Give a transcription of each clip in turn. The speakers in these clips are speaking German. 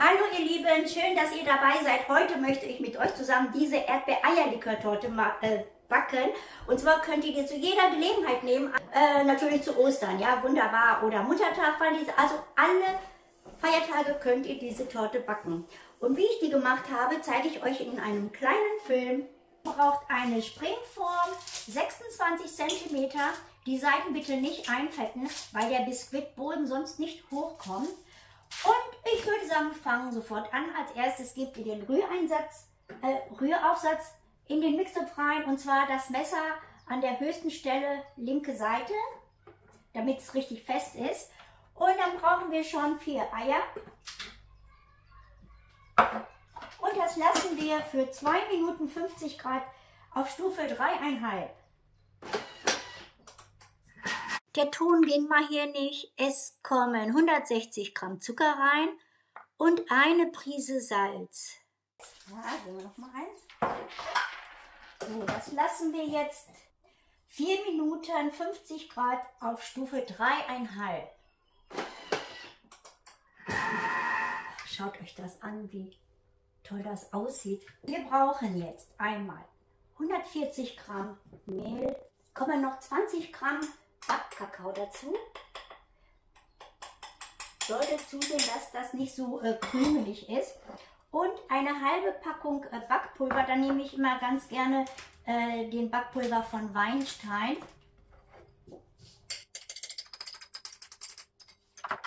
Hallo ihr Lieben, schön, dass ihr dabei seid. Heute möchte ich mit euch zusammen diese Erdbeer-Eierlikör-Torte backen. Und zwar könnt ihr die zu jeder Gelegenheit nehmen, natürlich zu Ostern, ja, wunderbar. Oder Muttertag, also alle Feiertage könnt ihr diese Torte backen. Und wie ich die gemacht habe, zeige ich euch in einem kleinen Film. Ihr braucht eine Springform, 26 cm. Die Seiten bitte nicht einfetten, weil der Biskuitboden sonst nicht hochkommt. Und ich würde sagen, wir fangen sofort an. Als erstes gebt ihr den Rühraufsatz in den Mixtopf rein. Und zwar das Messer an der höchsten Stelle, linke Seite, damit es richtig fest ist. Und dann brauchen wir schon 4 Eier. Und das lassen wir für 2 Minuten 50 Grad auf Stufe 3,5. Der Ton ging mal hier nicht. Es kommen 160 Gramm Zucker rein und eine Prise Salz. Ja, geben wir noch mal eins. So, das lassen wir jetzt 4 Minuten 50 Grad auf Stufe 3,5. Schaut euch das an, wie toll das aussieht. Wir brauchen jetzt einmal 140 Gramm Mehl, kommen noch 20 Gramm Backkakao dazu. Sollte zusehen, dass das nicht so krümelig ist. Und eine halbe Packung Backpulver. Da nehme ich immer ganz gerne den Backpulver von Weinstein.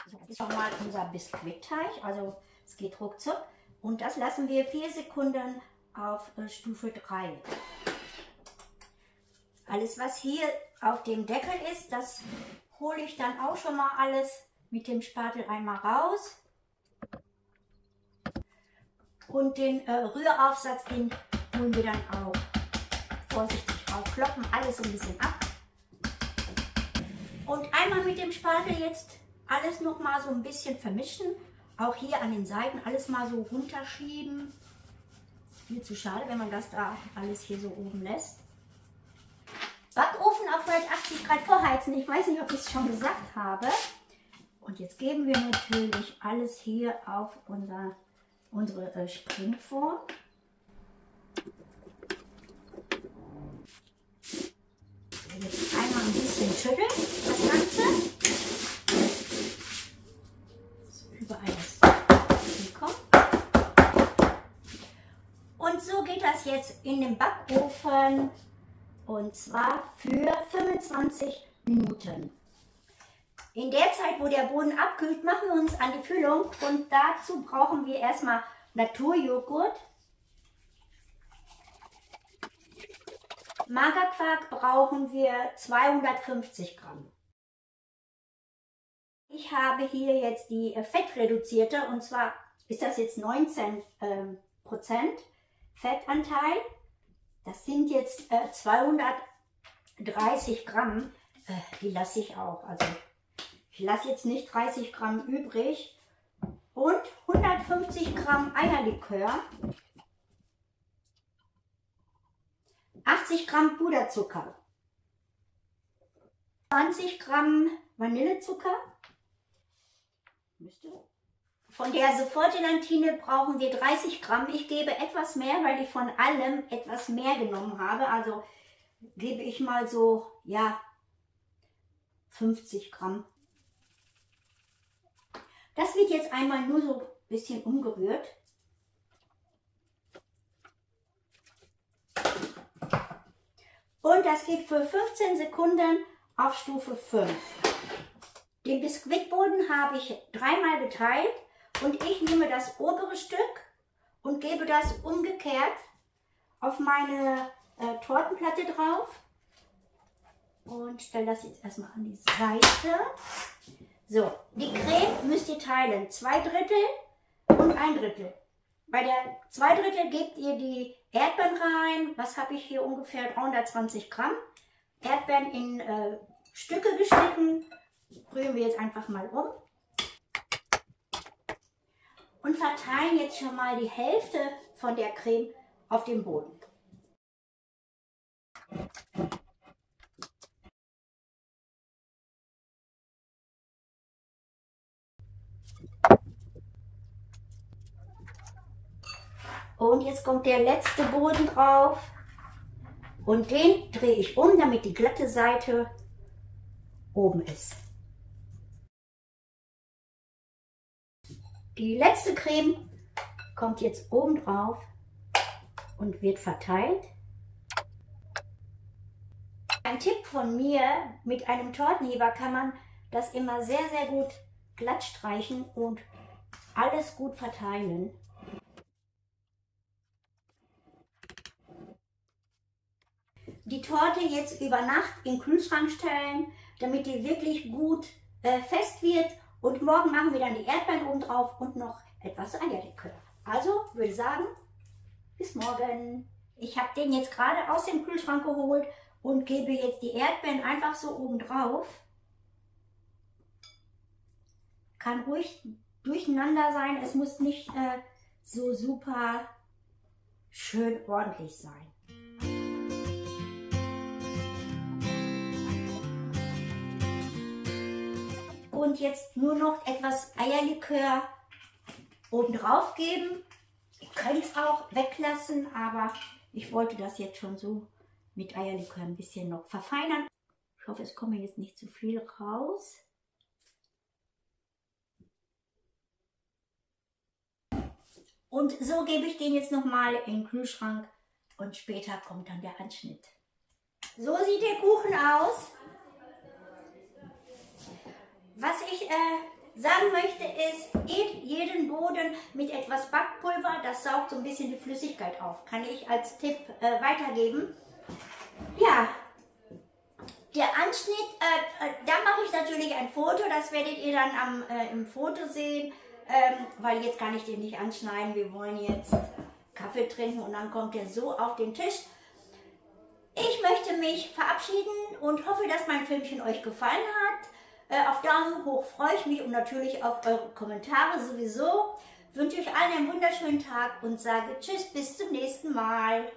So, das ist schon mal unser Biskuitteig. Also es geht ruckzuck. Und das lassen wir 4 Sekunden auf Stufe 3. Alles, was hier auf dem Deckel ist, das hole ich dann auch schon mal alles mit dem Spatel einmal raus. Und den Rühraufsatz, den holen wir dann auch vorsichtig aufkloppen, alles ein bisschen ab. Und einmal mit dem Spatel jetzt alles noch mal so ein bisschen vermischen. Auch hier an den Seiten alles mal so runterschieben. Ist viel zu schade, wenn man das da alles hier so oben lässt. Backofen auf 180 Grad vorheizen. Ich weiß nicht, ob ich es schon gesagt habe. Und jetzt geben wir natürlich alles hier auf unsere Springform. Jetzt einmal ein bisschen schütteln, das Ganze. So überall das hinkommt. Und so geht das jetzt in den Backofen. Und zwar für 25 Minuten. In der Zeit, wo der Boden abkühlt, machen wir uns an die Füllung. Und dazu brauchen wir erstmal Naturjoghurt. Magerquark brauchen wir 250 Gramm. Ich habe hier jetzt die fettreduzierte, und zwar ist das jetzt 19% Fettanteil. Das sind jetzt 230 Gramm, die lasse ich auch. Also ich lasse jetzt nicht 30 Gramm übrig. Und 150 Gramm Eierlikör, 80 Gramm Puderzucker, 20 Gramm Vanillezucker. Von der Sofortgelatine brauchen wir 30 Gramm. Ich gebe etwas mehr, weil ich von allem etwas mehr genommen habe. Also gebe ich mal so, ja, 50 Gramm. Das wird jetzt einmal nur so ein bisschen umgerührt. Und das geht für 15 Sekunden auf Stufe 5. Den Biskuitboden habe ich 3-mal geteilt. Und ich nehme das obere Stück und gebe das umgekehrt auf meine Tortenplatte drauf. Und stelle das jetzt erstmal an die Seite. So, die Creme müsst ihr teilen. 2/3 und 1/3. Bei der 2/3 gebt ihr die Erdbeeren rein. Was habe ich hier? Ungefähr 320 Gramm. Erdbeeren in Stücke geschnitten. Rühren wir jetzt einfach mal um. Und verteilen jetzt schon mal die Hälfte von der Creme auf dem Boden. Und jetzt kommt der letzte Boden drauf. Und den drehe ich um, damit die glatte Seite oben ist. Die letzte Creme kommt jetzt oben drauf und wird verteilt. Ein Tipp von mir, mit einem Tortenheber kann man das immer sehr, sehr gut glatt streichen und alles gut verteilen. Die Torte jetzt über Nacht in den Kühlschrank stellen, damit die wirklich gut fest wird. Und morgen machen wir dann die Erdbeeren oben drauf und noch etwas Eierlikör. Also würde ich sagen, bis morgen. Ich habe den jetzt gerade aus dem Kühlschrank geholt und gebe jetzt die Erdbeeren einfach so oben drauf. Kann ruhig durcheinander sein. Es muss nicht so super schön ordentlich sein. Und jetzt nur noch etwas Eierlikör oben drauf geben. Ihr könnt es auch weglassen, aber ich wollte das jetzt schon so mit Eierlikör ein bisschen noch verfeinern. Ich hoffe, es kommt jetzt nicht zu viel raus. Und so gebe ich den jetzt nochmal in den Kühlschrank und später kommt dann der Anschnitt. So sieht der Kuchen aus. Was ich sagen möchte ist, jeden Boden mit etwas Backpulver, das saugt so ein bisschen die Flüssigkeit auf. Kann ich als Tipp weitergeben. Ja, der Anschnitt, da mache ich natürlich ein Foto, das werdet ihr dann im Foto sehen, weil jetzt kann ich den nicht anschneiden. Wir wollen jetzt Kaffee trinken und dann kommt er so auf den Tisch. Ich möchte mich verabschieden und hoffe, dass mein Filmchen euch gefallen hat. Auf Daumen hoch freue ich mich und natürlich auf eure Kommentare sowieso. Wünsche euch allen einen wunderschönen Tag und sage Tschüss, bis zum nächsten Mal.